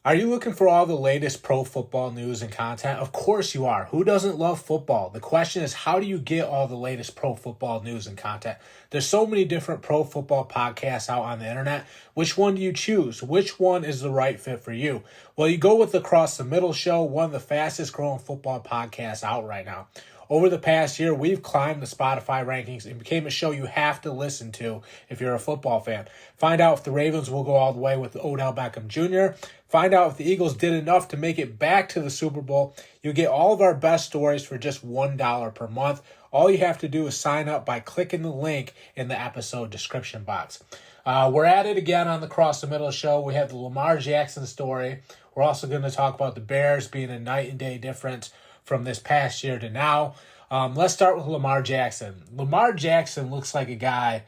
Are you looking for all the latest pro football news and content? Of course you are. Who doesn't love football? The question is, how do you get all the latest pro football news and content? There's so many different pro football podcasts out on the internet. Which one do you choose? Which one is the right fit for you? Well, you go with Across the Middle Show, one of the fastest growing football podcasts out right now. Over the past year, we've climbed the Spotify rankings and became a show you have to listen to if you're a football fan. Find out if the Ravens will go all the way with Odell Beckham Jr., find out if the Eagles did enough to make it back to the Super Bowl. You get all of our best stories for just $1 per month. All you have to do is sign up by clicking the link in the episode description box. We're at it again on the Cross the Middle Show. We have the Lamar Jackson story. We're also going to talk about the Bears being a night and day difference from this past year to now. Let's start with Lamar Jackson. Lamar Jackson looks like a guy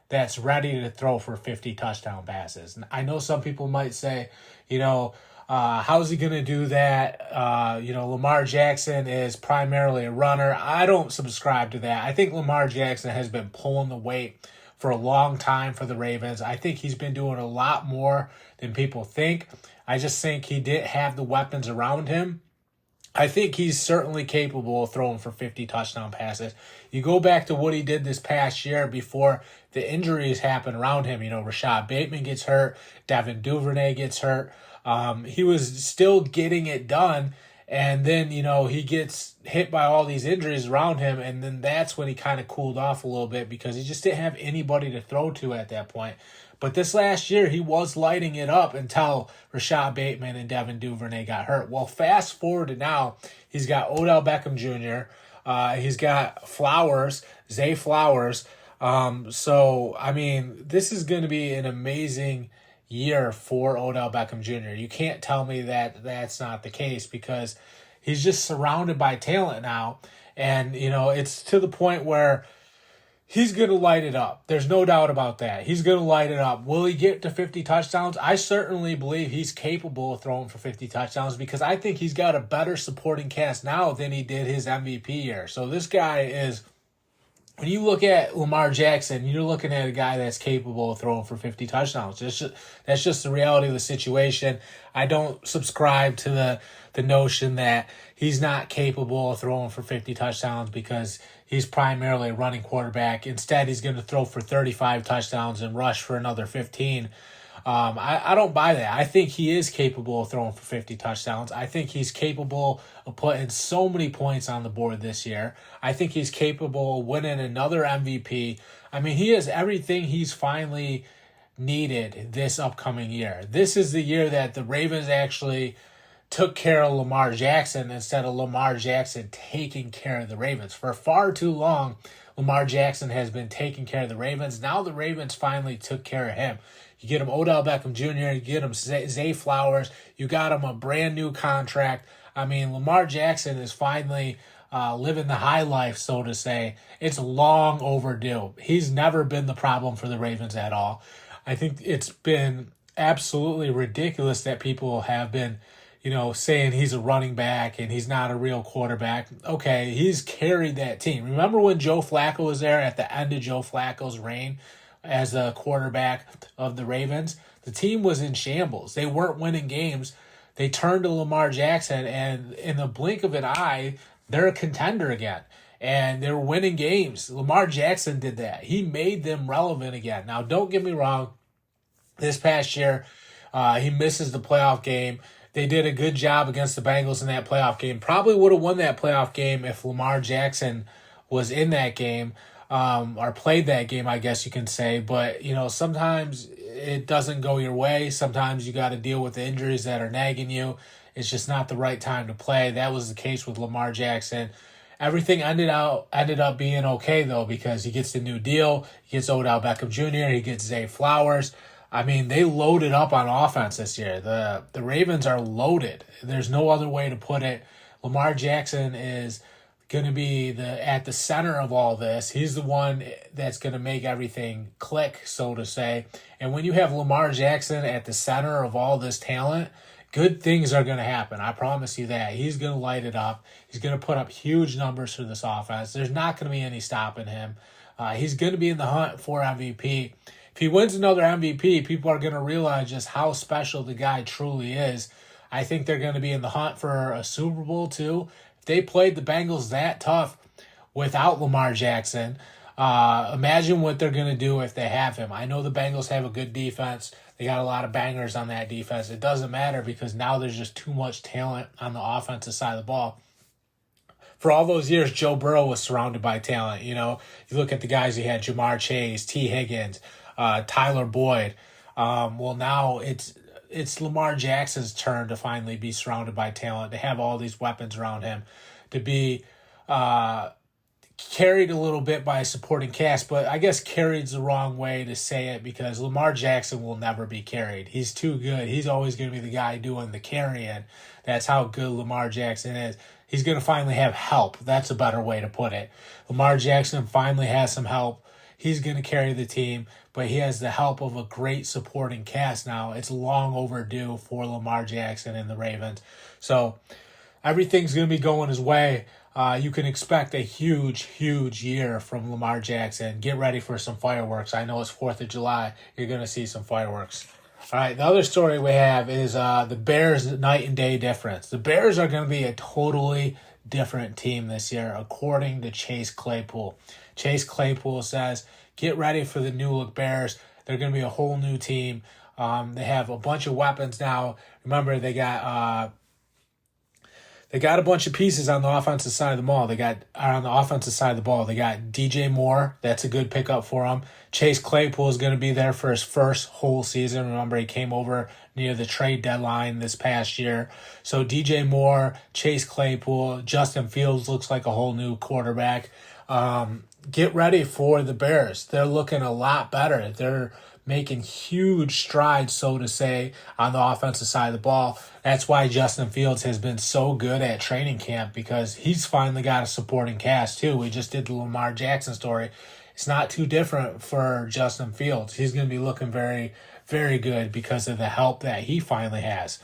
that's ready to throw for 50 touchdown passes. And I know some people might say, how's he going to do that? Lamar Jackson is primarily a runner. I don't subscribe to that. I think Lamar Jackson has been pulling the weight for a long time for the Ravens. I think he's been doing a lot more than people think. I just think he didn't have the weapons around him. I think he's certainly capable of throwing for 50 touchdown passes. You go back to what he did this past year before the injuries happened around him. Rashad Bateman gets hurt. Devin Duvernay gets hurt. He was still getting it done. And then, he gets hit by all these injuries around him. And then that's when he kind of cooled off a little bit because he just didn't have anybody to throw to at that point. But this last year, he was lighting it up until Rashad Bateman and Devin Duvernay got hurt. Well, fast forward to now, he's got Odell Beckham Jr., he's got Zay Flowers. This is going to be an amazing year for Odell Beckham Jr. You can't tell me that that's not the case because he's just surrounded by talent now. And, it's to the point where he's going to light it up. There's no doubt about that. He's going to light it up. Will he get to 50 touchdowns? I certainly believe he's capable of throwing for 50 touchdowns because I think he's got a better supporting cast now than he did his MVP year. So this guy is, when you look at Lamar Jackson, you're looking at a guy that's capable of throwing for 50 touchdowns. That's just the reality of the situation. I don't subscribe to the notion that he's not capable of throwing for 50 touchdowns because he's primarily a running quarterback. Instead, he's going to throw for 35 touchdowns and rush for another 15. I don't buy that. I think he is capable of throwing for 50 touchdowns. I think he's capable of putting so many points on the board this year. I think he's capable of winning another MVP. I mean, he has everything he's finally needed this upcoming year. This is the year that the Ravens actually took care of Lamar Jackson instead of Lamar Jackson taking care of the Ravens. For far too long, Lamar Jackson has been taking care of the Ravens. Now the Ravens finally took care of him. You get him Odell Beckham Jr., you get him Zay Flowers, you got him a brand new contract. I mean, Lamar Jackson is finally living the high life, so to say. It's long overdue. He's never been the problem for the Ravens at all. I think it's been absolutely ridiculous that people have been saying he's a running back and he's not a real quarterback. Okay, he's carried that team. Remember when Joe Flacco was there at the end of Joe Flacco's reign as the quarterback of the Ravens? The team was in shambles. They weren't winning games. They turned to Lamar Jackson, and in the blink of an eye, they're a contender again. And they're winning games. Lamar Jackson did that. He made them relevant again. Now, don't get me wrong. This past year, he misses the playoff game. They did a good job against the Bengals in that playoff game. Probably would have won that playoff game if Lamar Jackson was in that game or played that game, I guess you can say. But, sometimes it doesn't go your way. Sometimes you got to deal with the injuries that are nagging you. It's just not the right time to play. That was the case with Lamar Jackson. Everything ended up being okay, though, because he gets the new deal. He gets Odell Beckham Jr., he gets Zay Flowers. I mean, they loaded up on offense this year. The Ravens are loaded. There's no other way to put it. Lamar Jackson is going to be at the center of all this. He's the one that's going to make everything click, so to say. And when you have Lamar Jackson at the center of all this talent, good things are going to happen. I promise you that. He's going to light it up. He's going to put up huge numbers for this offense. There's not going to be any stopping him. He's going to be in the hunt for MVP. If he wins another MVP, people are going to realize just how special the guy truly is. I think they're going to be in the hunt for a Super Bowl too. If they played the Bengals that tough without Lamar Jackson, imagine what they're going to do if they have him. I know the Bengals have a good defense. They got a lot of bangers on that defense. It doesn't matter because now there's just too much talent on the offensive side of the ball. For all those years, Joe Burrow was surrounded by talent. You know, you look at the guys he had: Jamar Chase, T. Higgins, Tyler Boyd. Well, now it's Lamar Jackson's turn to finally be surrounded by talent, to have all these weapons around him, to be carried a little bit by a supporting cast, but I guess carried's the wrong way to say it because Lamar Jackson will never be carried. He's too good. He's always going to be the guy doing the carrying. That's how good Lamar Jackson is. He's going to finally have help. That's a better way to put it. Lamar Jackson finally has some help. He's going to carry the team, but he has the help of a great supporting cast now. It's long overdue for Lamar Jackson and the Ravens. So everything's going to be going his way. You can expect a huge, huge year from Lamar Jackson. Get ready for some fireworks. I know it's 4th of July. You're going to see some fireworks. All right, the other story we have is the Bears' night and day difference. The Bears are going to be a totally different team this year, according to Chase Claypool. Chase Claypool says, get ready for the new look Bears. They're going to be a whole new team. They have a bunch of weapons now. Remember, they got a bunch of pieces on the offensive side of the ball. They got DJ Moore. That's a good pickup for them. Chase Claypool is going to be there for his first whole season. Remember, he came over near the trade deadline this past year. So DJ Moore, Chase Claypool, Justin Fields looks like a whole new quarterback. Get ready for the Bears. They're looking a lot better. They're making huge strides, so to say, on the offensive side of the ball. That's why Justin Fields has been so good at training camp, because he's finally got a supporting cast too. We just did the Lamar Jackson story. It's not too different for Justin Fields. He's going to be looking very, very good because of the help that he finally has.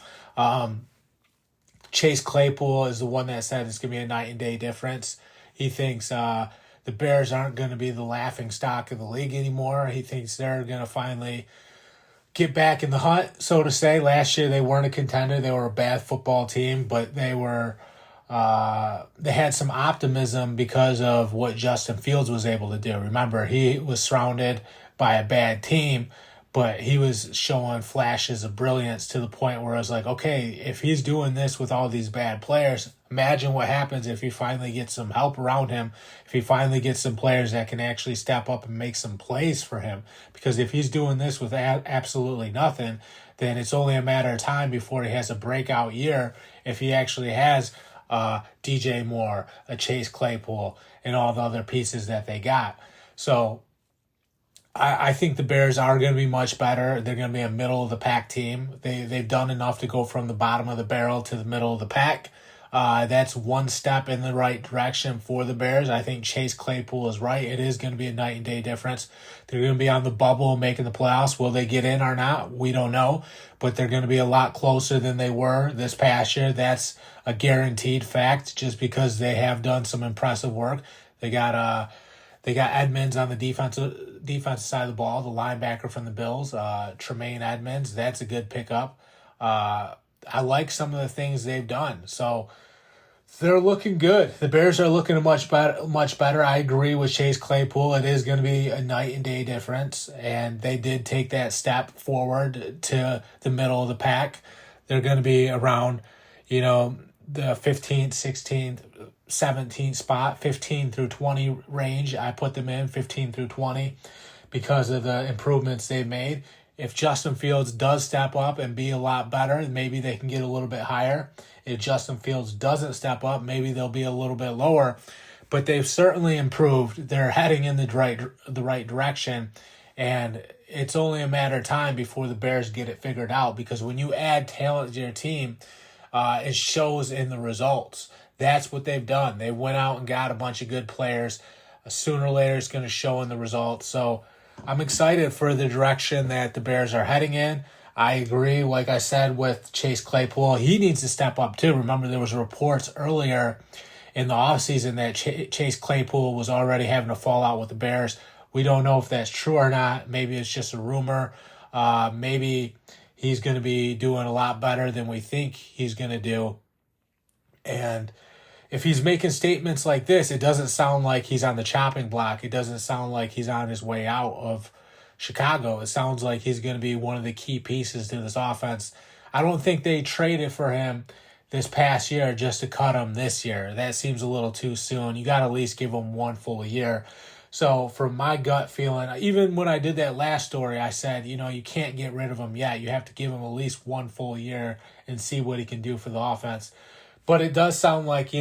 Chase Claypool is the one that said it's going to be a night and day difference. He thinks the Bears aren't going to be the laughing stock of the league anymore. He thinks they're going to finally get back in the hunt, so to say. Last year they weren't a contender. They were a bad football team, but they had some optimism because of what Justin Fields was able to do. Remember, he was surrounded by a bad team, but he was showing flashes of brilliance to the point where I was like, okay, if he's doing this with all these bad players, imagine what happens if he finally gets some help around him, if he finally gets some players that can actually step up and make some plays for him. Because if he's doing this with absolutely nothing, then it's only a matter of time before he has a breakout year if he actually has DJ Moore, a Chase Claypool, and all the other pieces that they got. So I think the Bears are going to be much better. They're going to be a middle-of-the-pack team. They've done enough to go from the bottom of the barrel to the middle of the pack. That's one step in the right direction for the Bears. I think Chase Claypool is right. It is going to be a night and day difference. They're going to be on the bubble making the playoffs. Will they get in or not? We don't know. But they're going to be a lot closer than they were this past year. That's a guaranteed fact just because they have done some impressive work. They got Edmonds on the defensive side of the ball, the linebacker from the Bills, Tremaine Edmonds. That's a good pickup. I like some of the things they've done. So they're looking good. The Bears are looking much better. I agree with Chase Claypool. It is going to be a night and day difference, and they did take that step forward to the middle of the pack. They're going to be around, the 15th, 16th, 17th spot, 15 through 20 range. I put them in 15 through 20 because of the improvements they've made. If Justin Fields does step up and be a lot better, maybe they can get a little bit higher. If Justin Fields doesn't step up, maybe they'll be a little bit lower. But they've certainly improved. They're heading in the right direction, and it's only a matter of time before the Bears get it figured out, because when you add talent to your team, it shows in the results. That's what they've done. They went out and got a bunch of good players. Sooner or later, it's going to show in the results. So I'm excited for the direction that the Bears are heading in. I agree, like I said, with Chase Claypool. He needs to step up too. Remember, there was reports earlier in the offseason that Chase Claypool was already having a fallout with the Bears. We don't know if that's true or not. Maybe it's just a rumor. Maybe he's going to be doing a lot better than we think he's going to do. And if he's making statements like this, it doesn't sound like he's on the chopping block. It doesn't sound like he's on his way out of Chicago. It sounds like he's going to be one of the key pieces to this offense. I don't think they traded for him this past year just to cut him this year. That seems a little too soon. You got to at least give him one full year. So from my gut feeling, even when I did that last story, I said, you can't get rid of him yet. You have to give him at least one full year and see what he can do for the offense. But it does sound like,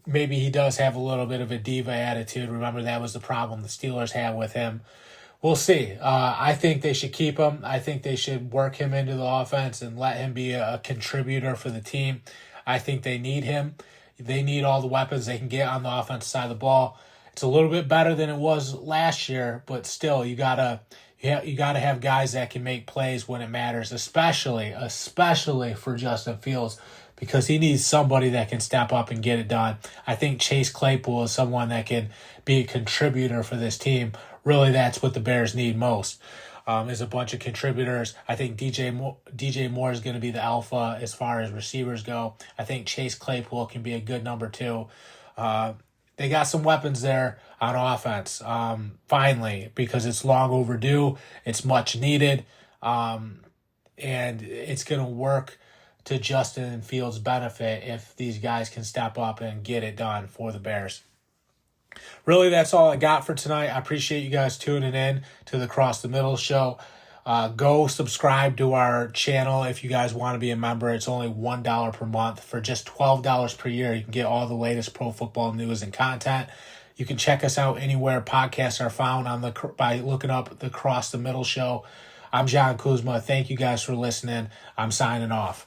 maybe he does have a little bit of a diva attitude. Remember, that was the problem the Steelers had with him. We'll see. I think they should keep him. I think they should work him into the offense and let him be a contributor for the team. I think they need him. They need all the weapons they can get on the offensive side of the ball. It's a little bit better than it was last year, but still, you gotta have guys that can make plays when it matters, especially for Justin Fields, because he needs somebody that can step up and get it done. I think Chase Claypool is someone that can be a contributor for this team. Really, that's what the Bears need most, is a bunch of contributors. I think DJ Moore is going to be the alpha as far as receivers go. I think Chase Claypool can be a good number 2. They got some weapons there on offense, finally, because it's long overdue. It's much needed, and it's going to work to Justin Fields' benefit if these guys can step up and get it done for the Bears. Really, that's all I got for tonight. I appreciate you guys tuning in to the Cross the Middle show. Go subscribe to our channel if you guys want to be a member. It's only $1 per month. For just $12 per year, you can get all the latest pro football news and content. You can check us out anywhere podcasts are found by looking up the Cross the Middle show. I'm John Kuzma. Thank you guys for listening. I'm signing off.